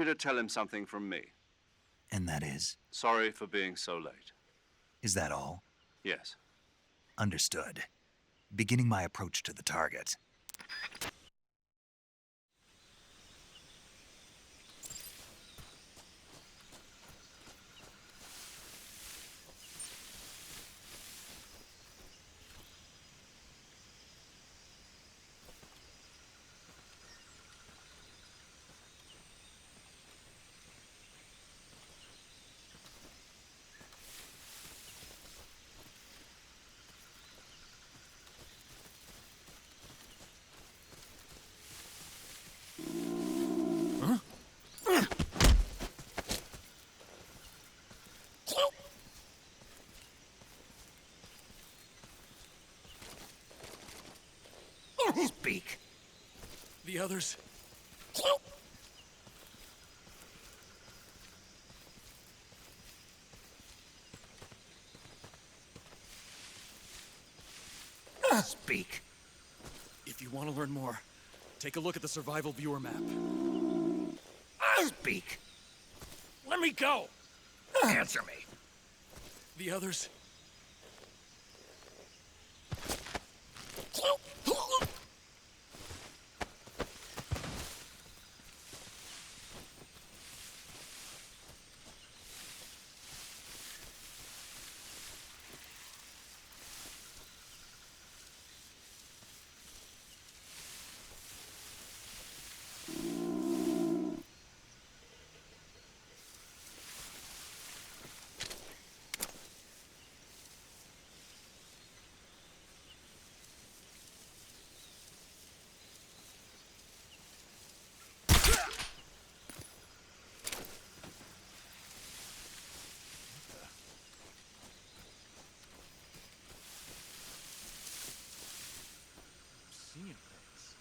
you to tell him something from me. And that is? Sorry for being so late. Is that all? Yes. Understood. Beginning my approach to the target. Speak. The others. Speak. If you want to learn more, take a look at the survival viewer map. Speak. Let me go! Answer me. The others. Seeing things.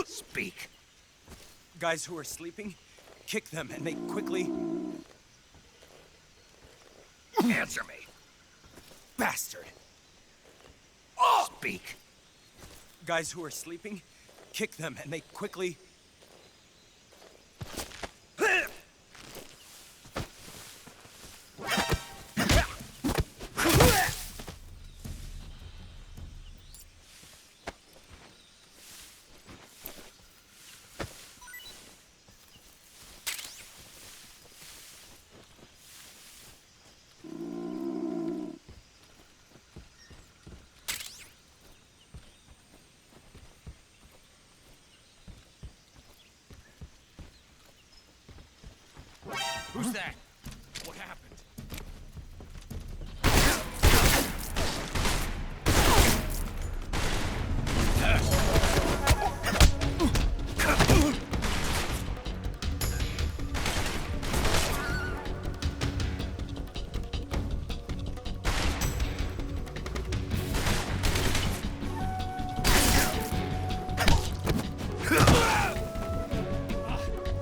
Speak. Guys who are sleeping, kick them and make quickly. Answer me. Bastard! Speak. Guys who are sleeping, kick them and make quickly. Who's that? What happened?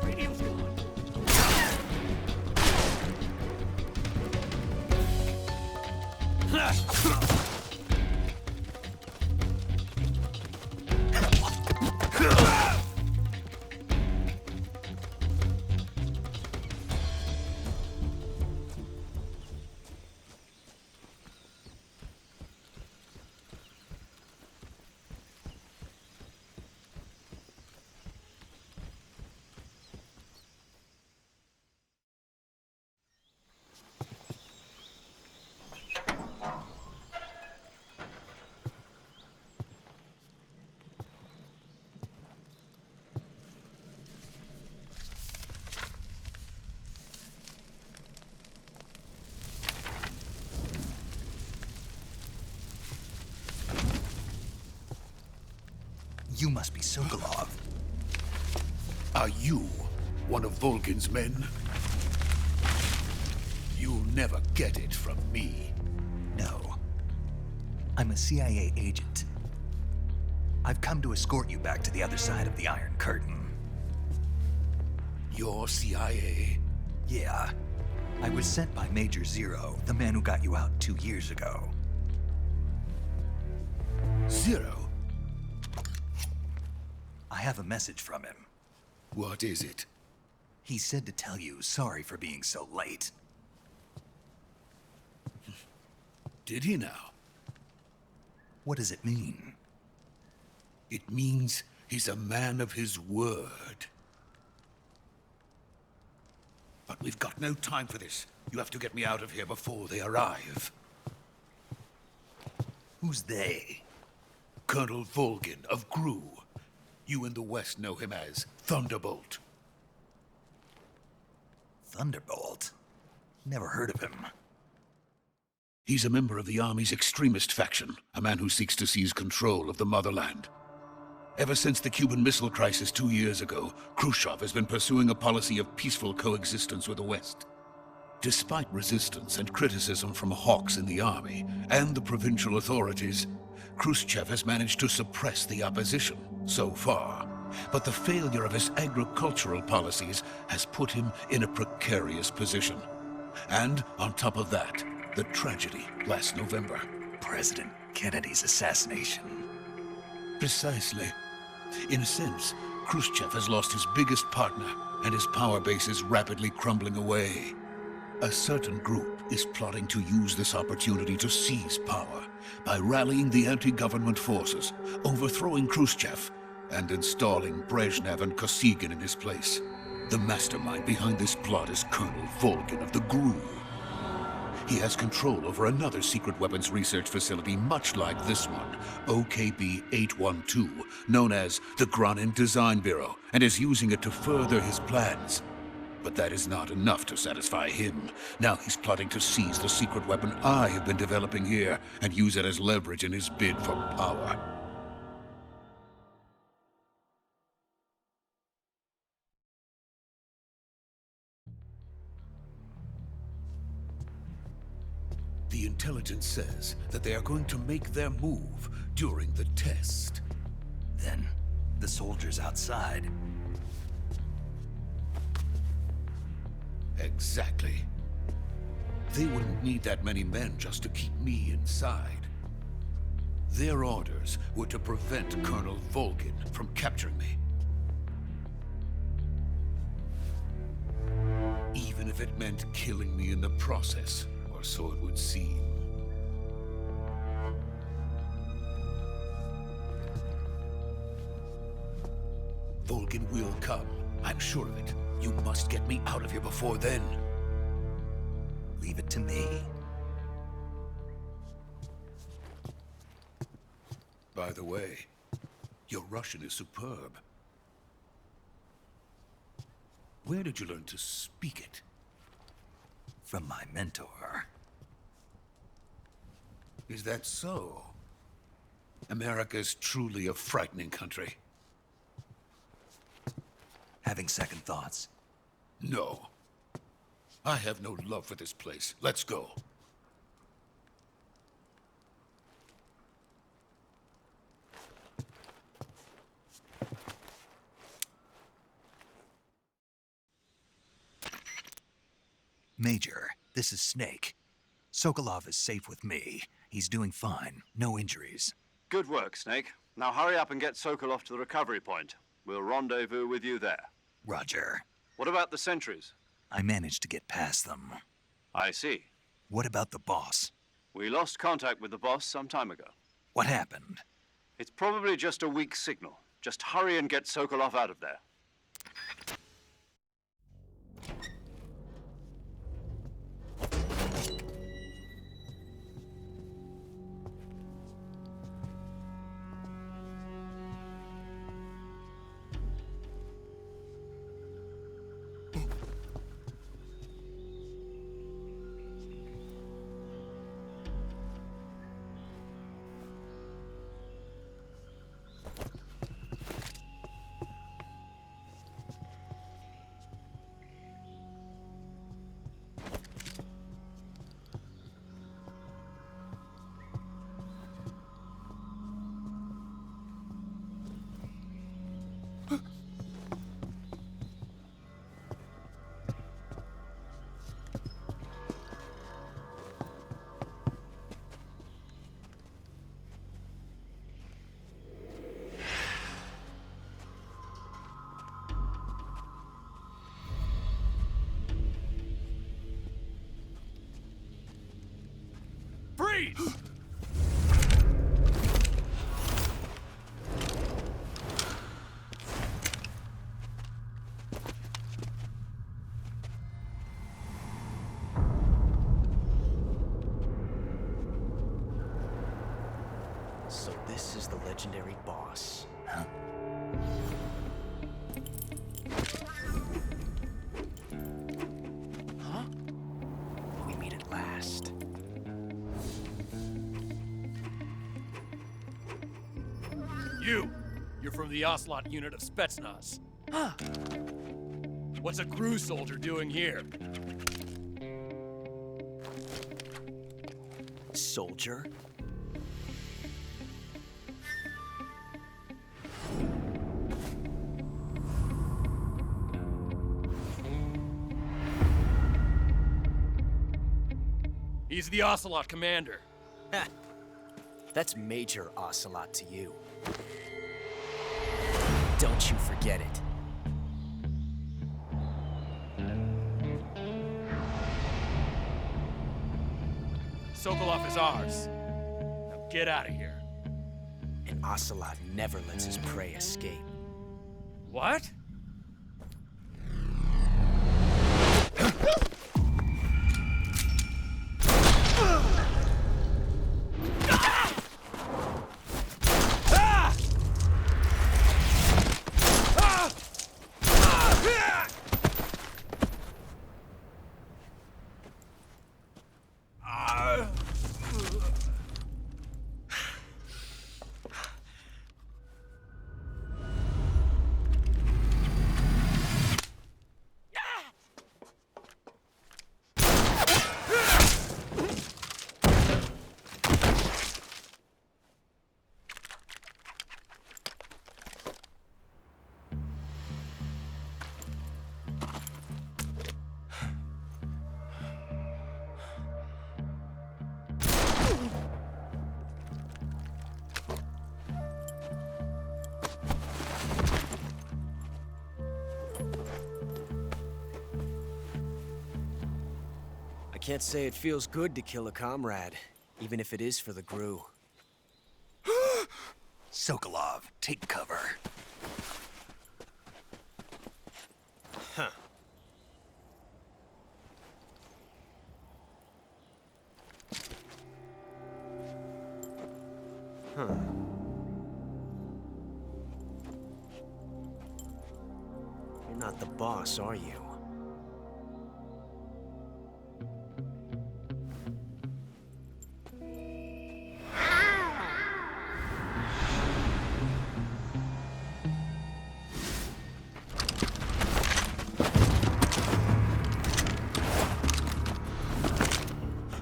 Radio's gone. You must be Sokolov. Are you one of Volgin's men? You'll never get it from me. No. I'm a CIA agent. I've come to escort you back to the other side of the Iron Curtain. You're CIA? Yeah. I was sent by Major Zero, the man who got you out 2 years ago. Zero? I have a message from him. What is it? He said to tell you sorry for being so late. Did he now? What does it mean? It means he's a man of his word. But we've got no time for this. You have to get me out of here before they arrive. Who's they? Colonel Volgin of GRU. You in the West know him as Thunderbolt. Thunderbolt? Never heard of him. He's a member of the Army's extremist faction, a man who seeks to seize control of the motherland. Ever since the Cuban Missile Crisis 2 years ago, Khrushchev has been pursuing a policy of peaceful coexistence with the West. Despite resistance and criticism from hawks in the army and the provincial authorities, Khrushchev has managed to suppress the opposition so far. But the failure of his agricultural policies has put him in a precarious position. And on top of that, the tragedy last November. President Kennedy's assassination. Precisely. In a sense, Khrushchev has lost his biggest partner, and his power base is rapidly crumbling away. A certain group is plotting to use this opportunity to seize power by rallying the anti-government forces, overthrowing Khrushchev, and installing Brezhnev and Kosygin in his place. The mastermind behind this plot is Colonel Volgin of the GRU. He has control over another secret weapons research facility much like this one, OKB-812, known as the Granin Design Bureau, and is using it to further his plans. But that is not enough to satisfy him. Now he's plotting to seize the secret weapon I have been developing here and use it as leverage in his bid for power. The intelligence says that they are going to make their move during the test. Then, the soldiers outside. Exactly. They wouldn't need that many men just to keep me inside. Their orders were to prevent Colonel Volgin from capturing me. Even if it meant killing me in the process, or so it would seem. Volgin will come. I'm sure of it. You must get me out of here before then. Leave it to me. By the way, your Russian is superb. Where did you learn to speak it? From my mentor. Is that so? America's truly a frightening country. Having second thoughts. No. I have no love for this place. Let's go. Major, this is Snake. Sokolov is safe with me. He's doing fine. No injuries. Good work, Snake. Now hurry up and get Sokolov to the recovery point. We'll rendezvous with you there. Roger. What about the sentries? I managed to get past them. I see. What about the boss? We lost contact with the boss some time ago. What happened? It's probably just a weak signal. Just hurry and get Sokolov out of there. Freeze! So this is the legendary boss. Huh? Huh? We meet at last. You're from the Ocelot unit of Spetsnaz. Huh. What's a crew soldier doing here? Soldier? He's the Ocelot commander. Ha! That's Major Ocelot to you. Don't you forget it. Sokolov is ours. Now get out of here. And Ocelot never lets his prey escape. What? I can't say it feels good to kill a comrade, even if it is for the GRU. Sokolov, take cover. Huh. Huh. You're not the boss, are you?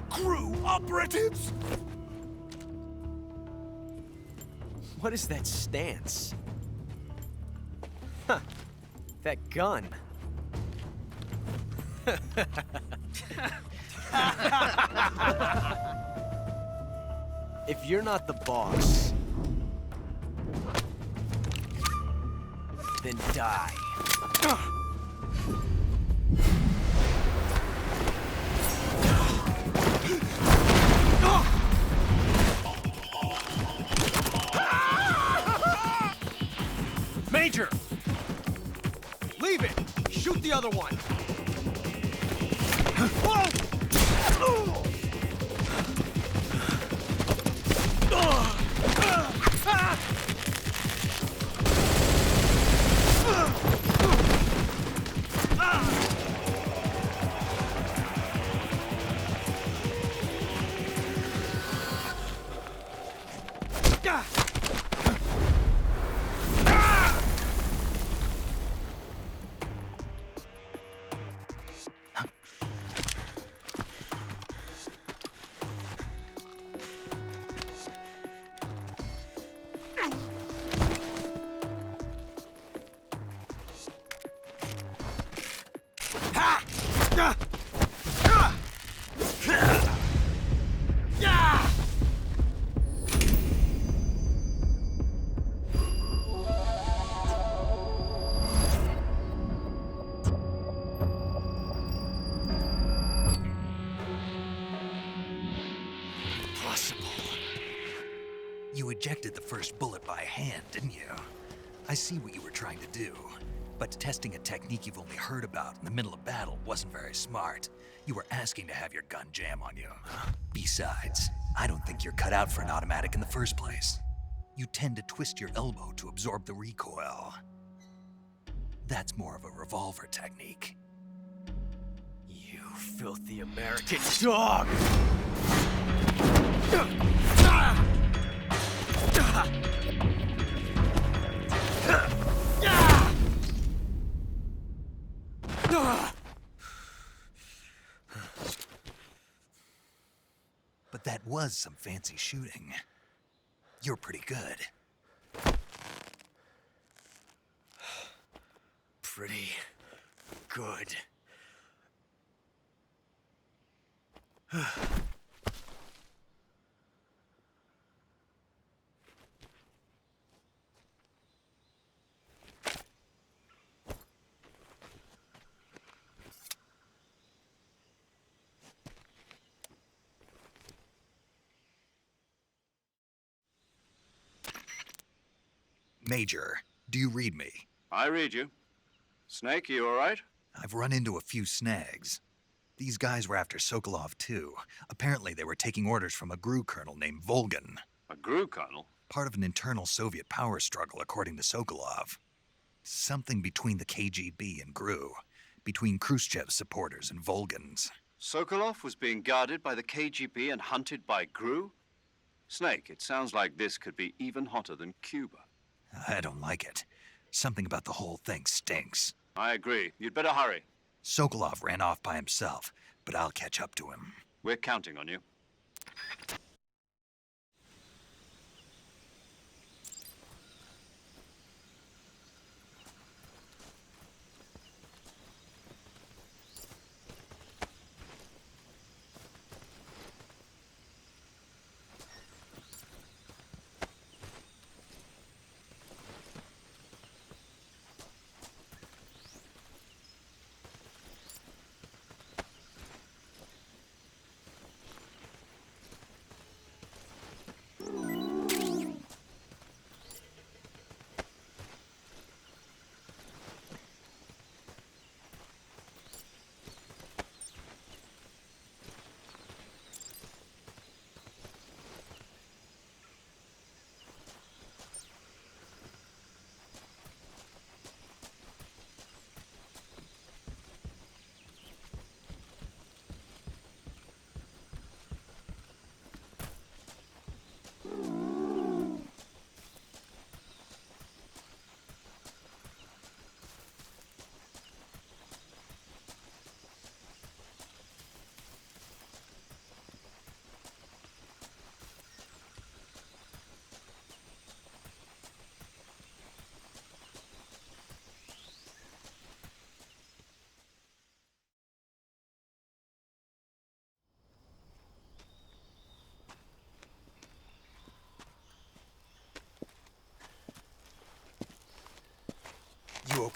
GRU operatives! What is that stance? Huh. That gun. If you're not the boss, then die. Major! Leave it! Shoot the other one! You ejected the first bullet by hand, didn't you? I see what you were trying to do. But testing a technique you've only heard about in the middle of battle wasn't very smart. You were asking to have your gun jam on you. Besides, I don't think you're cut out for an automatic in the first place. You tend to twist your elbow to absorb the recoil. That's more of a revolver technique. You filthy American dog! But that was some fancy shooting. You're pretty good. Pretty good. Major, do you read me? I read you. Snake, you all right? I've run into a few snags. These guys were after Sokolov too. Apparently they were taking orders from a GRU colonel named Volgan. A GRU colonel? Part of an internal Soviet power struggle, according to Sokolov. Something between the KGB and GRU. Between Khrushchev's supporters and Volgan's. Sokolov was being guarded by the KGB and hunted by GRU? Snake, it sounds like this could be even hotter than Cuba. I don't like it. Something about the whole thing stinks. I agree. You'd better hurry. Sokolov ran off by himself, but I'll catch up to him. We're counting on you.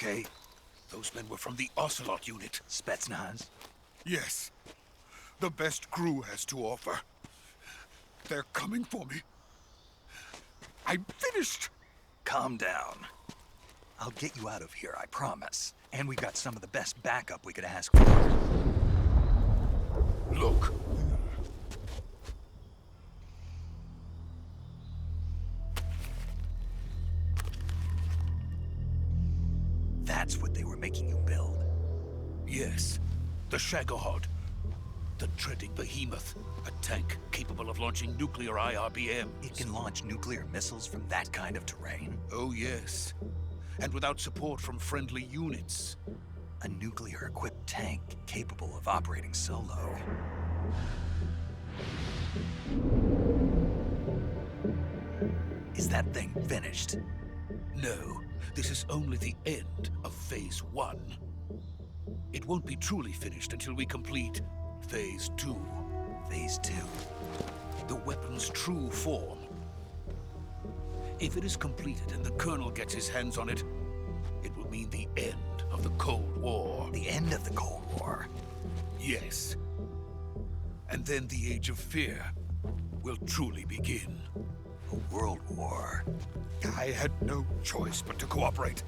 okay? Those men were from the Ocelot unit. Spetsnaz? Yes. The best crew has to offer. They're coming for me. I'm finished. Calm down. I'll get you out of here, I promise. And we got some of the best backup we could ask for. Look. That's what they were making you build. Yes. The Shagohod. The dreading behemoth. A tank capable of launching nuclear IRBMs. It can launch nuclear missiles from that kind of terrain. Oh, yes. And without support from friendly units. A nuclear-equipped tank capable of operating solo. Is that thing finished? No, this is only the end of Phase 1. It won't be truly finished until we complete Phase 2. Phase 2. The weapon's true form. If it is completed and the Colonel gets his hands on it, it will mean the end of the Cold War. The end of the Cold War? Yes. And then the Age of Fear will truly begin. A world war. I had no choice but to cooperate.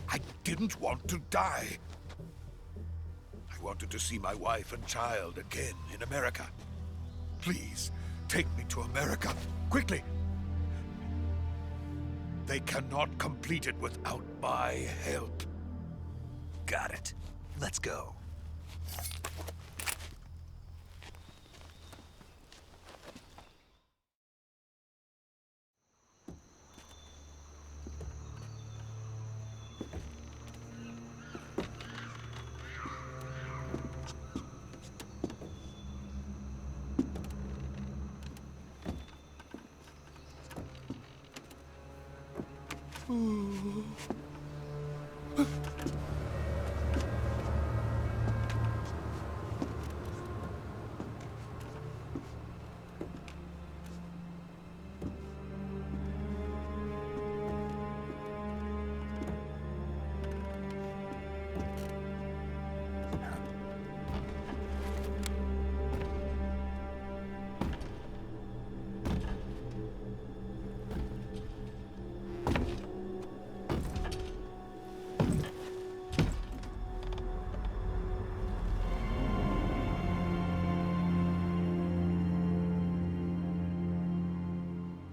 I didn't want to die. I wanted to see my wife and child again in America. Please, take me to America, quickly. They cannot complete it without my help. Got it. Let's go.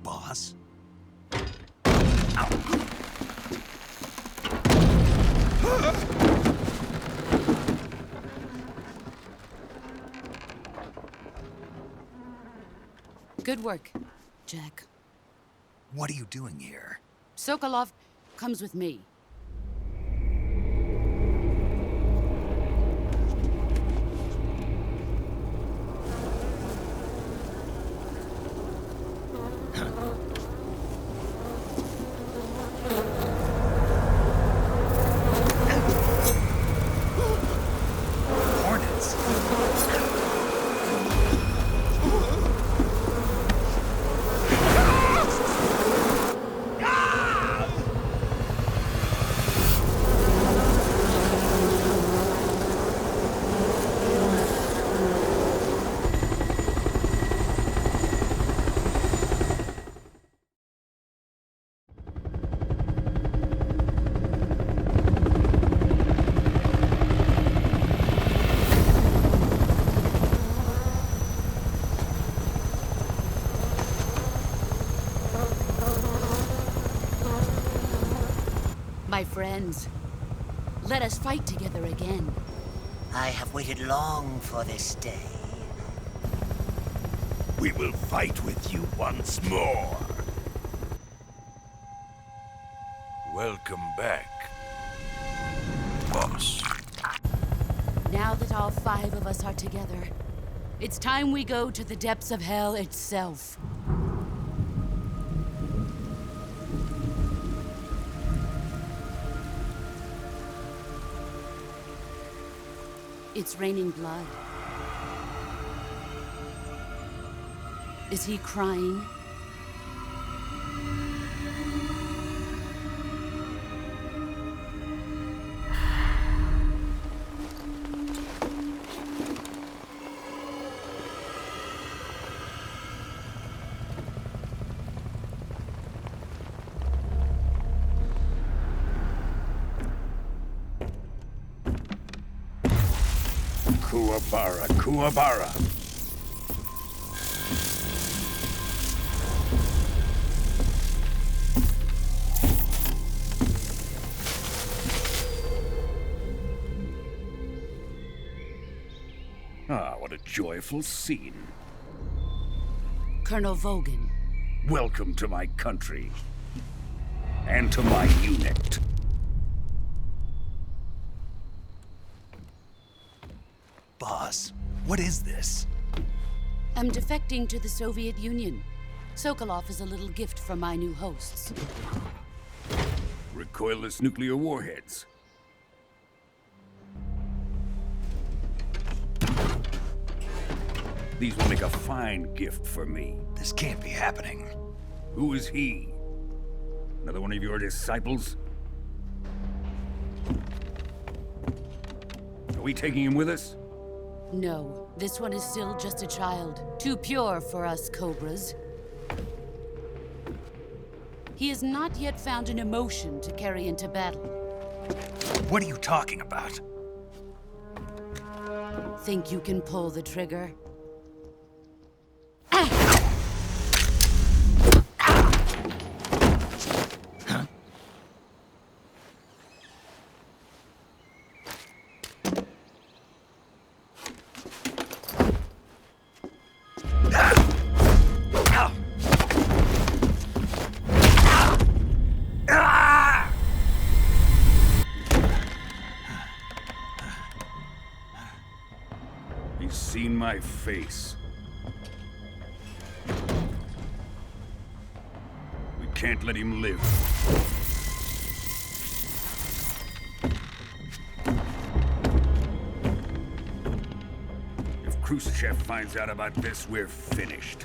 Boss? Good work, Jack. What are you doing here? Sokolov comes with me. Hornets? My friends, let us fight together again. I have waited long for this day. We will fight with you once more. Welcome back, boss. Now that all 5 of us are together, it's time we go to the depths of hell itself. It's raining blood. Is he crying? Kuwabara, Kuwabara. Ah, what a joyful scene. Colonel Vogan. Welcome to my country. And to my unit. Boss, what is this? I'm defecting to the Soviet Union. Sokolov is a little gift from my new hosts. Recoilless nuclear warheads. These will make a fine gift for me. This can't be happening. Who is he? Another one of your disciples? Are we taking him with us? No, this one is still just a child. Too pure for us Cobras. He has not yet found an emotion to carry into battle. What are you talking about? Think you can pull the trigger? He's seen my face. We can't let him live. If Khrushchev finds out about this, we're finished.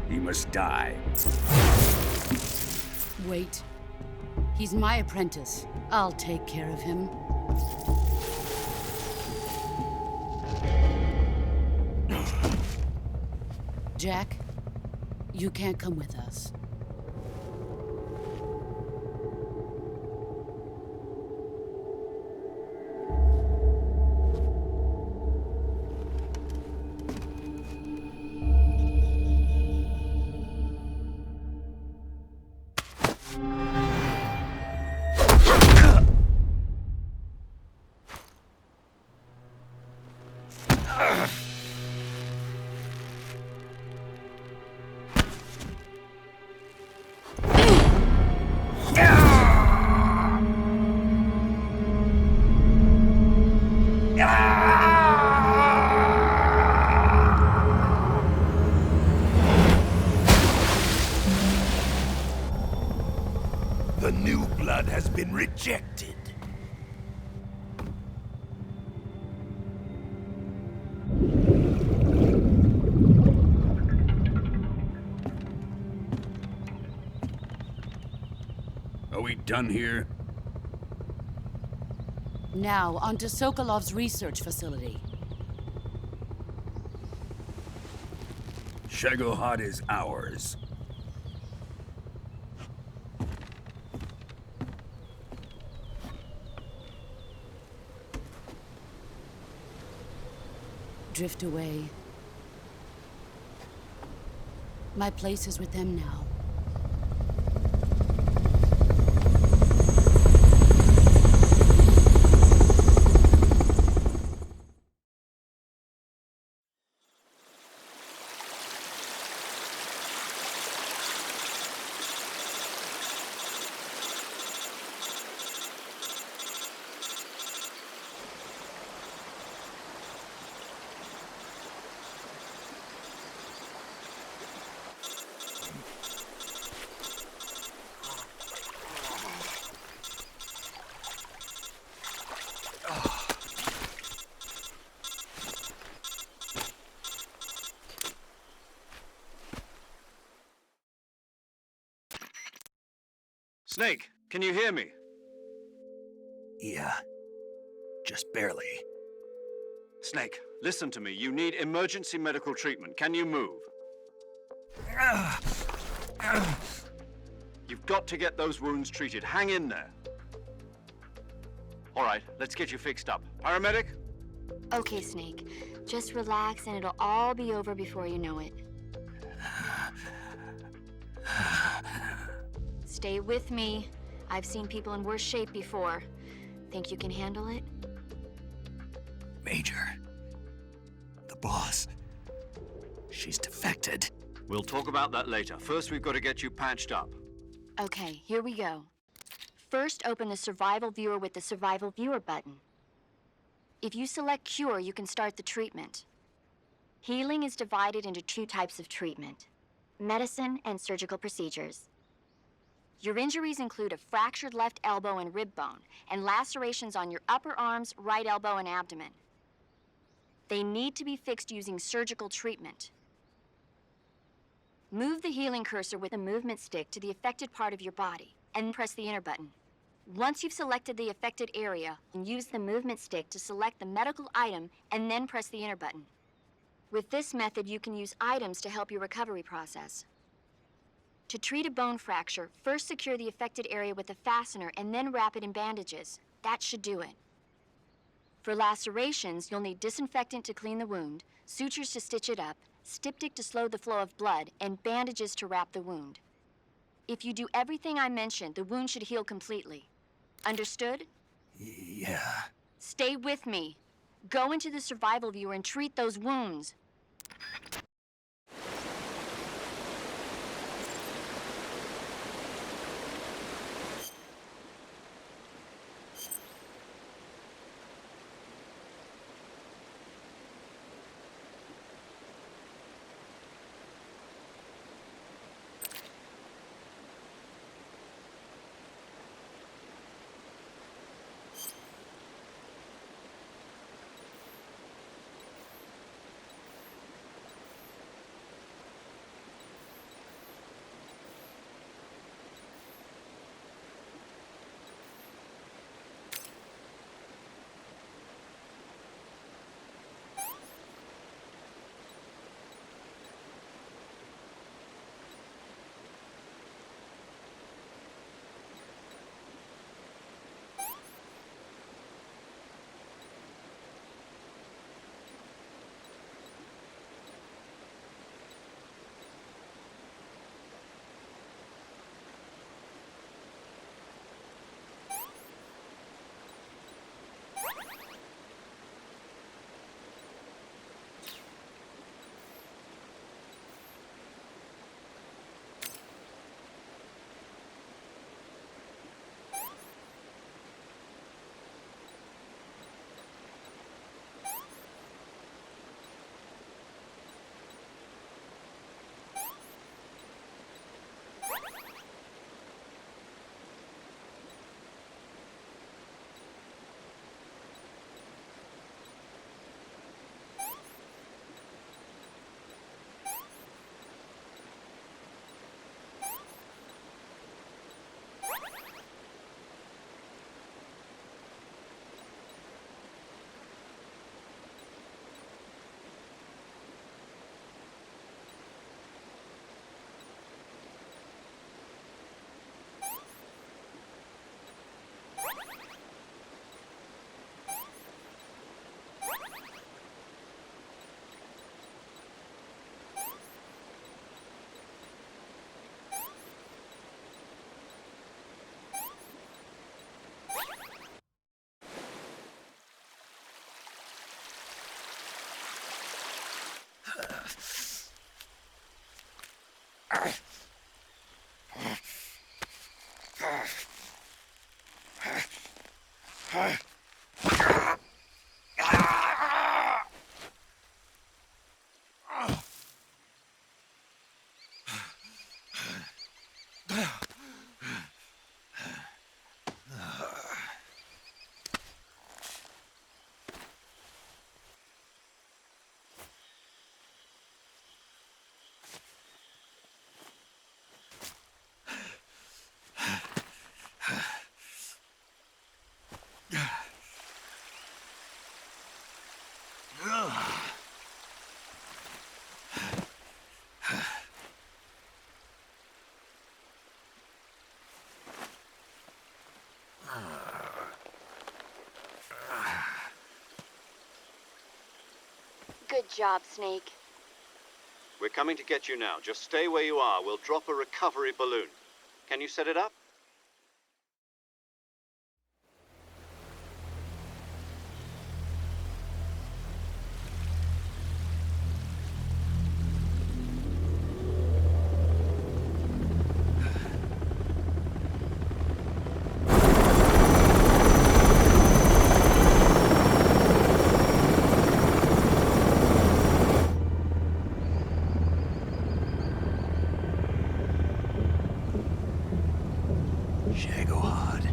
He must die. Wait. He's my apprentice. I'll take care of him. Jack, you can't come with us. The new blood has been rejected. Are we done here? Now, onto Sokolov's research facility. Shagohod is ours. Drift away. My place is with them now. Snake, can you hear me? Yeah, just barely. Snake, listen to me. You need emergency medical treatment. Can you move? You've got to get those wounds treated. Hang in there. All right, let's get you fixed up. Paramedic? Okay, Snake. Just relax and it'll all be over before you know it. Stay with me. I've seen people in worse shape before. Think you can handle it? Major, the boss, she's defected. We'll talk about that later. First, we've got to get you patched up. Okay, here we go. First, open the Survival Viewer with the Survival Viewer button. If you select Cure, you can start the treatment. Healing is divided into two types of treatment: medicine and surgical procedures. Your injuries include a fractured left elbow and rib bone, and lacerations on your upper arms, right elbow, and abdomen. They need to be fixed using surgical treatment. Move the healing cursor with the movement stick to the affected part of your body, and press the enter button. Once you've selected the affected area, use the movement stick to select the medical item, and then press the enter button. With this method, you can use items to help your recovery process. To treat a bone fracture, first secure the affected area with a fastener and then wrap it in bandages. That should do it. For lacerations, you'll need disinfectant to clean the wound, sutures to stitch it up, styptic to slow the flow of blood, and bandages to wrap the wound. If you do everything I mentioned, the wound should heal completely. Understood? Yeah. Stay with me. Go into the Survival Viewer and treat those wounds. Good job, Snake. We're coming to get you now. Just stay where you are. We'll drop a recovery balloon. Can you set it up? Shagohod.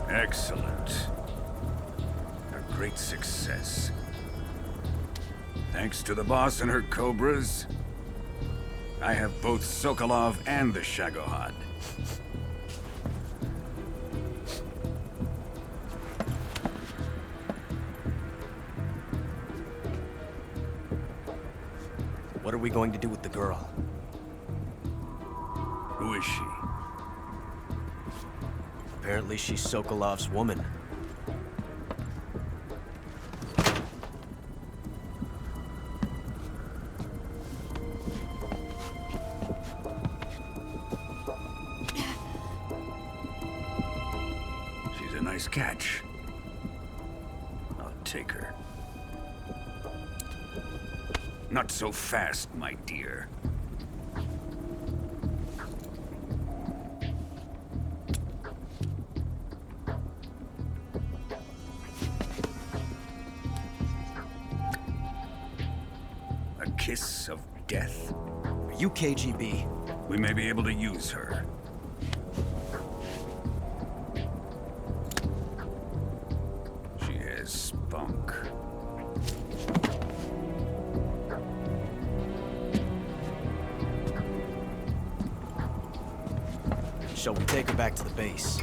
Excellent. A great success. Thanks to the boss and her cobras, I have both Sokolov and the Shagohod. What are we going to do with the girl? Who is she? Apparently she's Sokolov's woman. She's a nice catch. I'll take her. Not so fast, my dear. A kiss of death. Are you KGB? We may be able to use her. She has spunk. Shall we take her back to the base?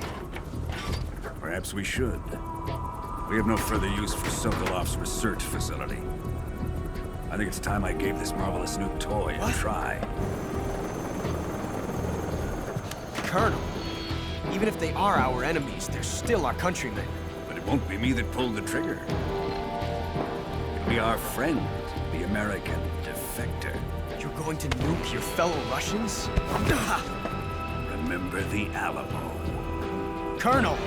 Perhaps we should. We have no further use for Sokolov's research facility. I think it's time I gave this marvelous new toy a try. Colonel, even if they are our enemies, they're still our countrymen. But it won't be me that pulled the trigger. It'll be our friend, the American defector. You're going to nuke your fellow Russians? Remember the Alamo. Colonel!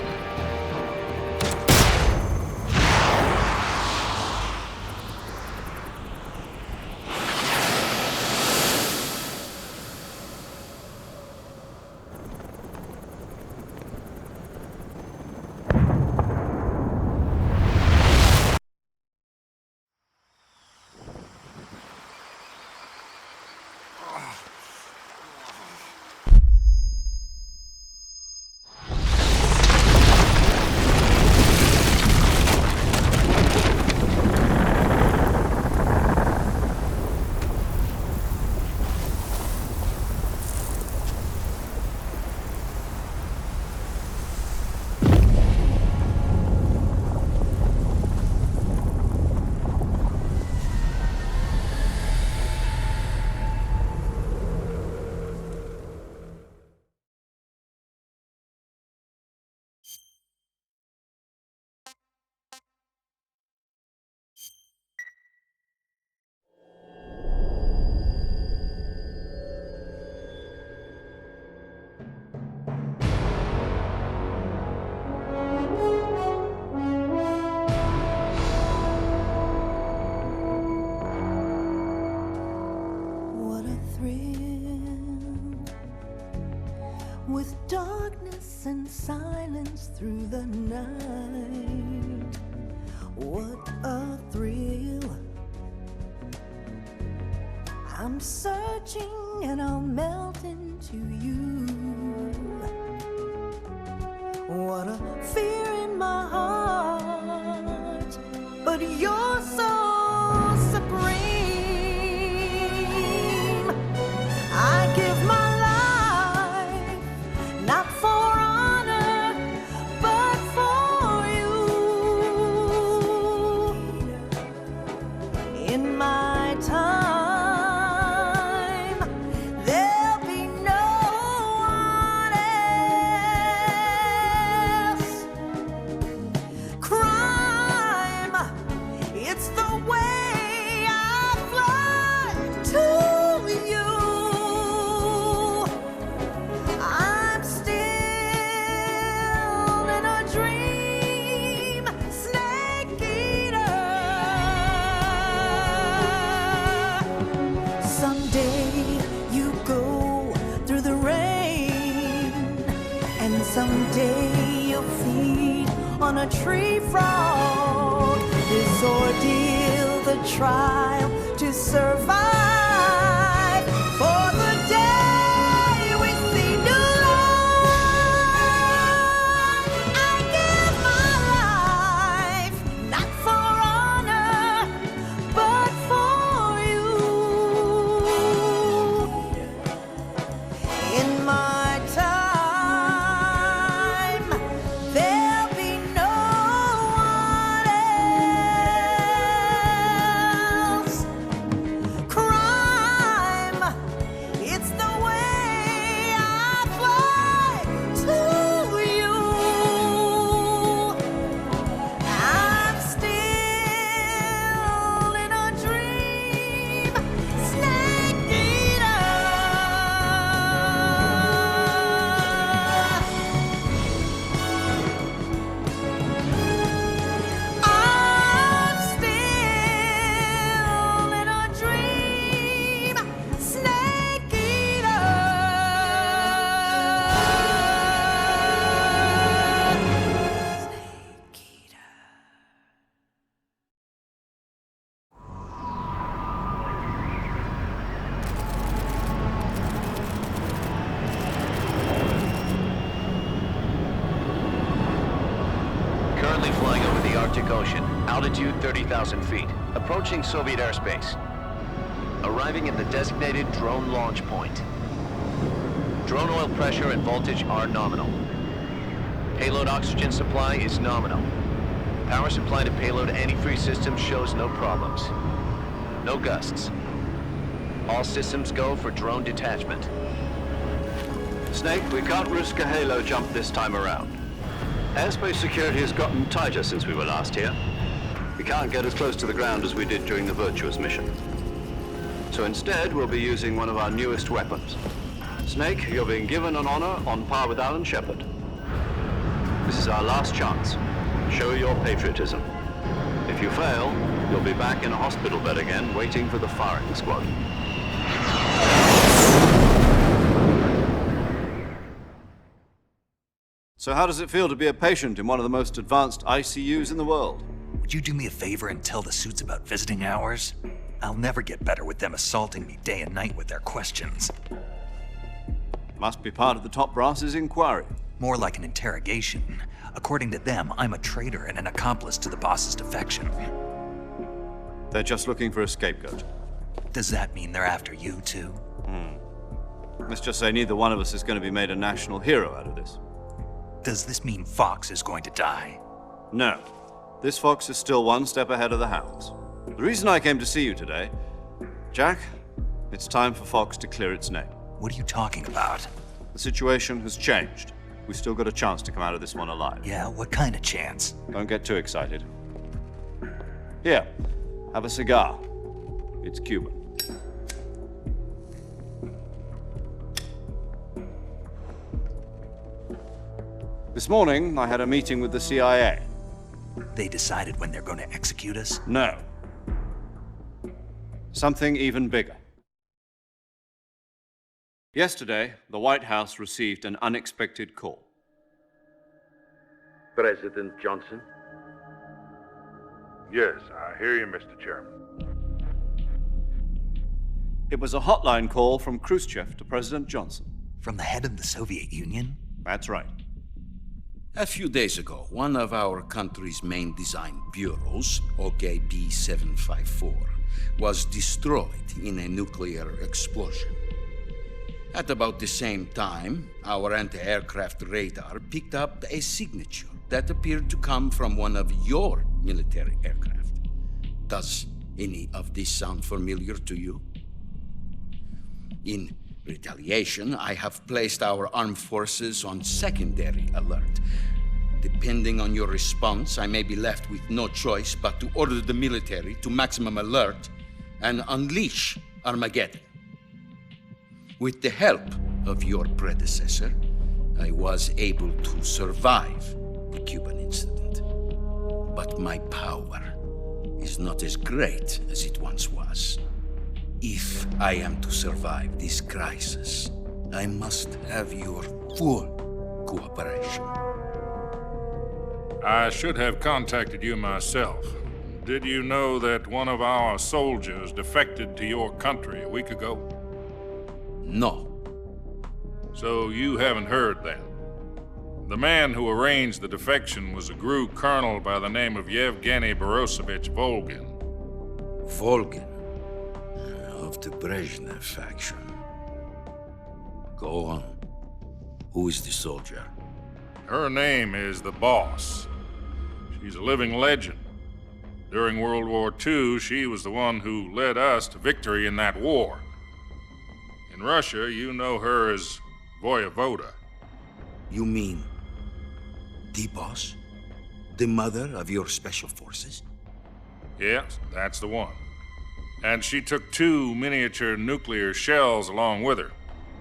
thrill, with darkness and silence through the night. What a thrill. I'm searching and I'll melt into you. What a fear in my heart, but you're so supreme. I give my life, not for honor, but for you. In my time, there'll be no one else. Crime, it's the way I fly to you. I'm still in a dream, snake eater. Someday you go through the rain, and someday you'll feed on a tree frog. This ordeal, the trial to survive, for the day we see new light. I give my life, not for honor, but for you. In my time, there'll be no one else. Crime, it's the way I fly to you. I'm still in a dream, snake eater. I'm still in a dream, snake eater. Snake eater. Currently flying over the Arctic Ocean, altitude 30,000 feet, approaching Soviet airspace. Arriving at the designated drone launch point. Drone oil pressure and voltage are nominal. Payload oxygen supply is nominal. Power supply to payload antifreeze system shows no problems. No gusts. All systems go for drone detachment. Snake, we can't risk a halo jump this time around. Airspace security has gotten tighter since we were last here. We can't get as close to the ground as we did during the Virtuous mission. So instead, we'll be using one of our newest weapons. Snake, you're being given an honor on par with Alan Shepard. This is our last chance. Show your patriotism. If you fail, you'll be back in a hospital bed again, waiting for the firing squad. So how does it feel to be a patient in one of the most advanced ICUs in the world? Would you do me a favor and tell the suits about visiting hours? I'll never get better with them assaulting me day and night with their questions. Must be part of the top brass's inquiry. More like an interrogation. According to them, I'm a traitor and an accomplice to the boss's defection. They're just looking for a scapegoat. Does that mean they're after you, too? Let's just say neither one of us is going to be made a national hero out of this. Does this mean Fox is going to die? No. This fox is still one step ahead of the hounds. The reason I came to see you today, Jack, it's time for Fox to clear its name. What are you talking about? The situation has changed. We've still got a chance to come out of this one alive. Yeah, what kind of chance? Don't get too excited. Here, have a cigar. It's Cuban. This morning, I had a meeting with the CIA. They decided when they're going to execute us? No. Something even bigger. Yesterday, the White House received an unexpected call. President Johnson? Yes, I hear you, Mr. Chairman. It was a hotline call from Khrushchev to President Johnson. From the head of the Soviet Union? That's right. A few days ago, one of our country's main design bureaus, OKB 754, was destroyed in a nuclear explosion. At about the same time, our anti-aircraft radar picked up a signature that appeared to come from one of your military aircraft. Does any of this sound familiar to you? In retaliation, I have placed our armed forces on secondary alert. Depending on your response, I may be left with no choice but to order the military to maximum alert and unleash Armageddon. With the help of your predecessor, I was able to survive the Cuban incident. But my power is not as great as it once was. If I am to survive this crisis, I must have your full cooperation. I should have contacted you myself. Did you know that one of our soldiers defected to your country a week ago? No. So you haven't heard then. The man who arranged the defection was a GRU colonel by the name of Yevgeny Borisovich Volgin. Volgin? Of the Brezhnev faction. Go on. Who is the soldier? Her name is the Boss. She's a living legend. During World War II, she was the one who led us to victory in that war. In Russia, you know her as Voyevoda. You mean the Boss? The mother of your special forces? Yes, that's the one. And she took 2 miniature nuclear shells along with her.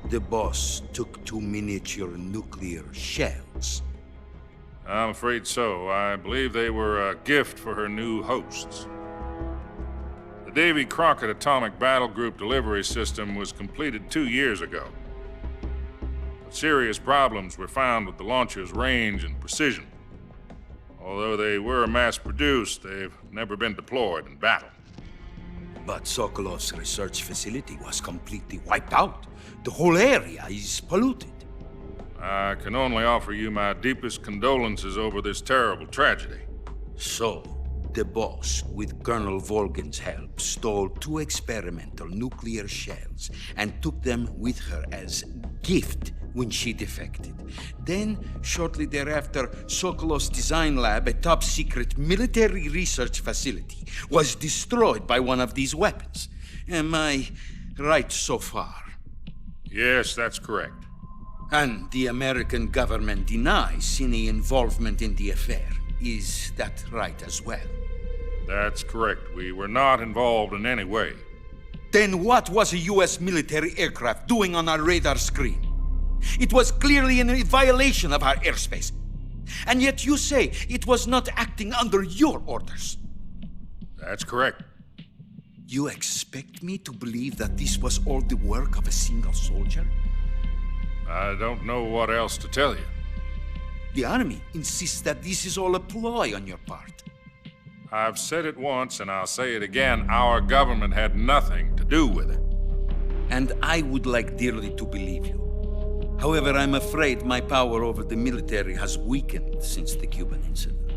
The Boss took 2 miniature nuclear shells? I'm afraid so. I believe they were a gift for her new hosts. The Davy Crockett Atomic Battle Group delivery system was completed 2 years ago. But serious problems were found with the launcher's range and precision. Although they were mass-produced, they've never been deployed in battle. But Sokolov's research facility was completely wiped out. The whole area is polluted. I can only offer you my deepest condolences over this terrible tragedy. So, the Boss, with Colonel Volgin's help, stole 2 experimental nuclear shells and took them with her as gift when she defected. Then, shortly thereafter, Sokolov's design lab, a top-secret military research facility, was destroyed by one of these weapons. Am I right so far? Yes, that's correct. And the American government denies any involvement in the affair. Is that right as well? That's correct. We were not involved in any way. Then what was a U.S. military aircraft doing on our radar screen? It was clearly in violation of our airspace. And yet you say it was not acting under your orders. That's correct. You expect me to believe that this was all the work of a single soldier? I don't know what else to tell you. The army insists that this is all a ploy on your part. I've said it once and I'll say it again. Our government had nothing to do with it. And I would like dearly to believe you. However, I'm afraid my power over the military has weakened since the Cuban incident.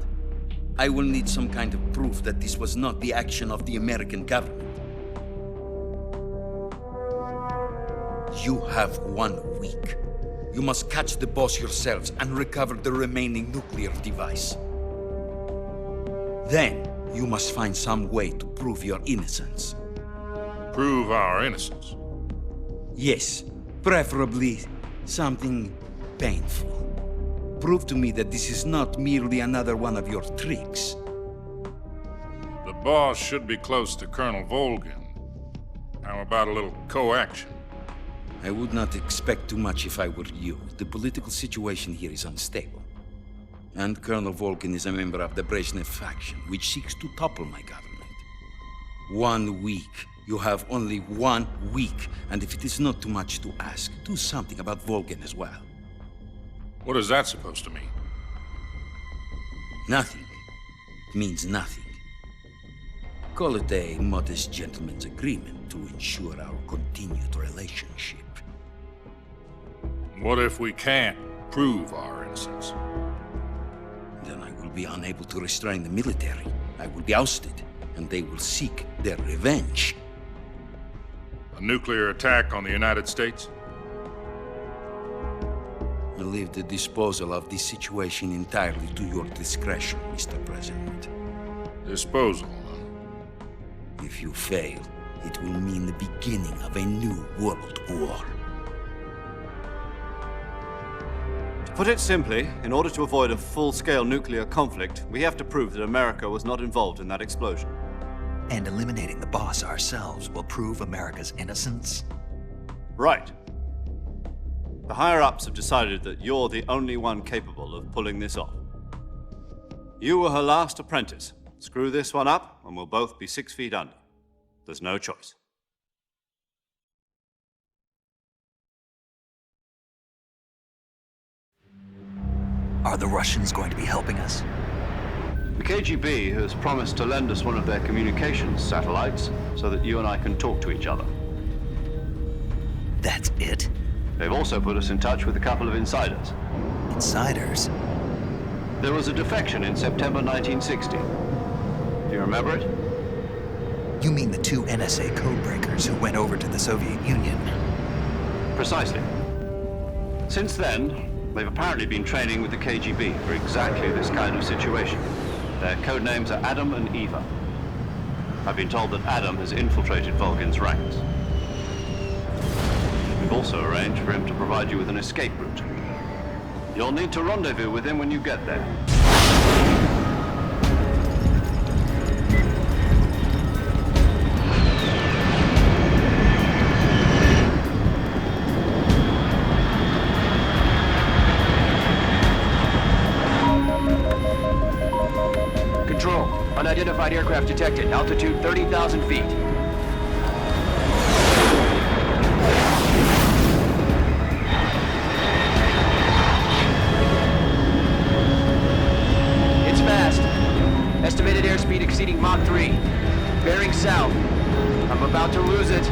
I will need some kind of proof that this was not the action of the American government. You have 1 week. You must catch the Boss yourselves and recover the remaining nuclear device. Then, you must find some way to prove your innocence. Prove our innocence? Yes, preferably something painful. Prove to me that this is not merely another one of your tricks. The Boss should be close to Colonel Volgin. How about a little co-action? I would not expect too much if I were you. The political situation here is unstable. And Colonel Volgin is a member of the Brezhnev faction, which seeks to topple my government. 1 week You have only 1 week, and if it is not too much to ask, do something about Volgin as well. What is that supposed to mean? Nothing. It means nothing. Call it a modest gentleman's agreement to ensure our continued relationship. What if we can't prove our innocence? Then I will be unable to restrain the military. I will be ousted, and they will seek their revenge. A nuclear attack on the United States? I leave the disposal of this situation entirely to your discretion, Mr. President. Disposal, huh? If you fail, it will mean the beginning of a new world war. To put it simply, in order to avoid a full-scale nuclear conflict, we have to prove that America was not involved in that explosion. And eliminating the boss ourselves will prove America's innocence? Right. The higher-ups have decided that you're the only one capable of pulling this off. You were her last apprentice. Screw this one up, and we'll both be 6 feet under. There's no choice. Are the Russians going to be helping us? The KGB has promised to lend us one of their communications satellites so that you and I can talk to each other. That's it? They've also put us in touch with a couple of insiders. Insiders? There was a defection in September 1960. Do you remember it? You mean the 2 NSA codebreakers who went over to the Soviet Union? Precisely. Since then, they've apparently been training with the KGB for exactly this kind of situation. Their code names are Adam and Eva. I've been told that Adam has infiltrated Volgin's ranks. We've also arranged for him to provide you with an escape route. You'll need to rendezvous with him when you get there. Control, unidentified aircraft detected. Altitude 30,000 feet. It's fast. Estimated airspeed exceeding Mach 3. Bearing south. I'm about to lose it.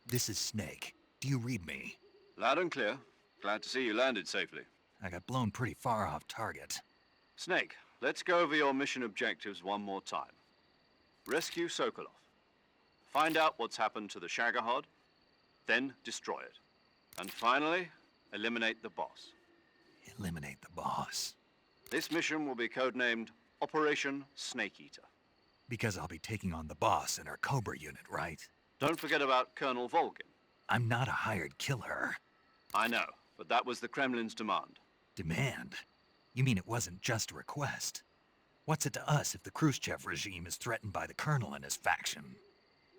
This is Snake. Do you read me? Loud and clear. Glad to see you landed safely. I got blown pretty far off target. Snake, let's go over your mission objectives one more time. Rescue Sokolov. Find out what's happened to the Shagohod, then destroy it. And finally, eliminate the boss. Eliminate the boss? This mission will be codenamed Operation Snake Eater. Because I'll be taking on the boss and her Cobra unit, right? Don't forget about Colonel Volgin. I'm not a hired killer. I know, but that was the Kremlin's demand. Demand? You mean it wasn't just a request? What's it to us if the Khrushchev regime is threatened by the Colonel and his faction?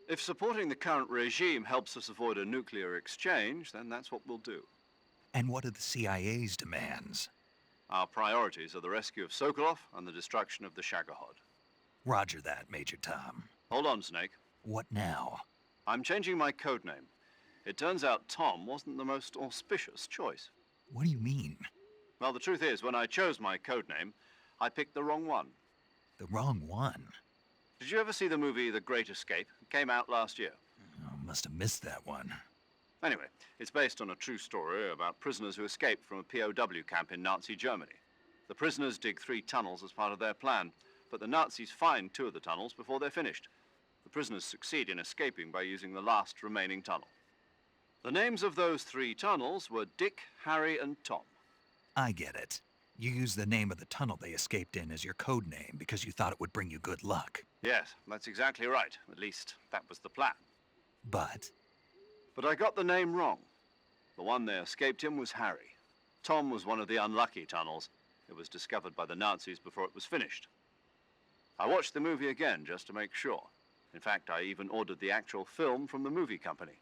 If supporting the current regime helps us avoid a nuclear exchange, then that's what we'll do. And what are the CIA's demands? Our priorities are the rescue of Sokolov and the destruction of the Shagohod. Roger that, Major Tom. Hold on, Snake. What now? I'm changing my code name. It turns out Tom wasn't the most auspicious choice. What do you mean? Well, the truth is, when I chose my code name, I picked the wrong one. The wrong one? Did you ever see the movie The Great Escape? It came out last year. Oh, must have missed that one. Anyway, it's based on a true story about prisoners who escaped from a POW camp in Nazi Germany. The prisoners dig 3 tunnels as part of their plan, but the Nazis find 2 of the tunnels before they're finished. The prisoners succeed in escaping by using the last remaining tunnel. The names of those 3 tunnels were Dick, Harry, and Tom. I get it. You used the name of the tunnel they escaped in as your code name because you thought it would bring you good luck. Yes, that's exactly right. At least, that was the plan. But I got the name wrong. The one they escaped in was Harry. Tom was one of the unlucky tunnels. It was discovered by the Nazis before it was finished. I watched the movie again just to make sure. In fact, I even ordered the actual film from the movie company.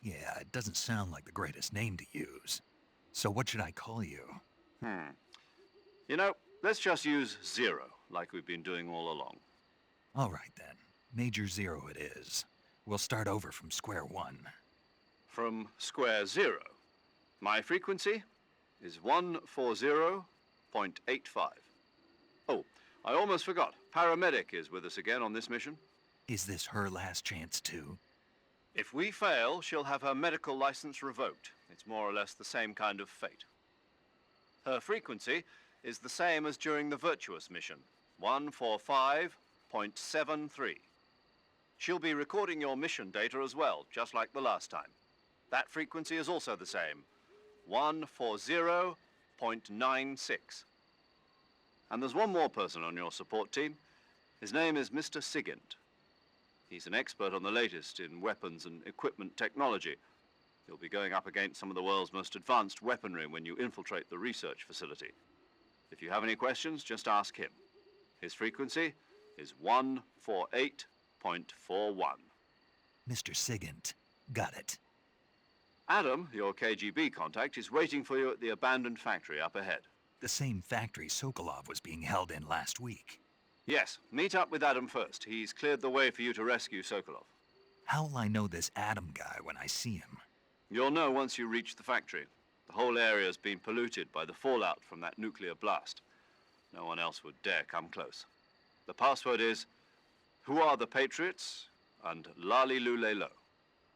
yeah, it doesn't sound like the greatest name to use. So what should I call you? You know, let's just use Zero, like we've been doing all along. All right then. Major Zero it is. We'll start over from square one. From square 0. My frequency is 140.85. Oh, I almost forgot. Paramedic is with us again on this mission. Is this her last chance too? If we fail, she'll have her medical license revoked. It's more or less the same kind of fate. Her frequency is the same as during the Virtuous mission, 145.73. She'll be recording your mission data as well, just like the last time. That frequency is also the same, 140.96. And there's one more person on your support team. His name is Mr. Sigint. He's an expert on the latest in weapons and equipment technology. You'll be going up against some of the world's most advanced weaponry when you infiltrate the research facility. If you have any questions, just ask him. His frequency is 148.41. Mr. Sigint. Got it. Adam, your KGB contact, is waiting for you at the abandoned factory up ahead. The same factory Sokolov was being held in last week. Yes, meet up with Adam first. He's cleared the way for you to rescue Sokolov. How will I know this Adam guy when I see him? You'll know once you reach the factory. The whole area's been polluted by the fallout from that nuclear blast. No one else would dare come close. The password is, "Who are the Patriots?" and Lali Lulelo.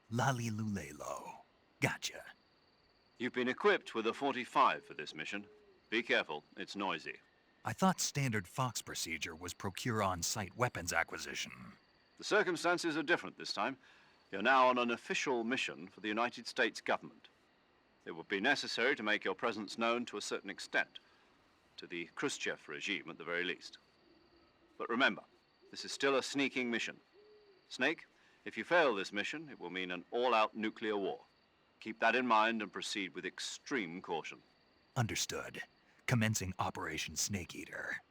Lali Lulelo. Gotcha. You've been equipped with a 45 for this mission. Be careful, it's noisy. I thought standard Fox procedure was procure on-site weapons acquisition. The circumstances are different this time. You're now on an official mission for the United States government. It would be necessary to make your presence known to a certain extent, to the Khrushchev regime at the very least. But remember, this is still a sneaking mission. Snake, if you fail this mission, it will mean an all-out nuclear war. Keep that in mind and proceed with extreme caution. Understood. Commencing Operation Snake Eater.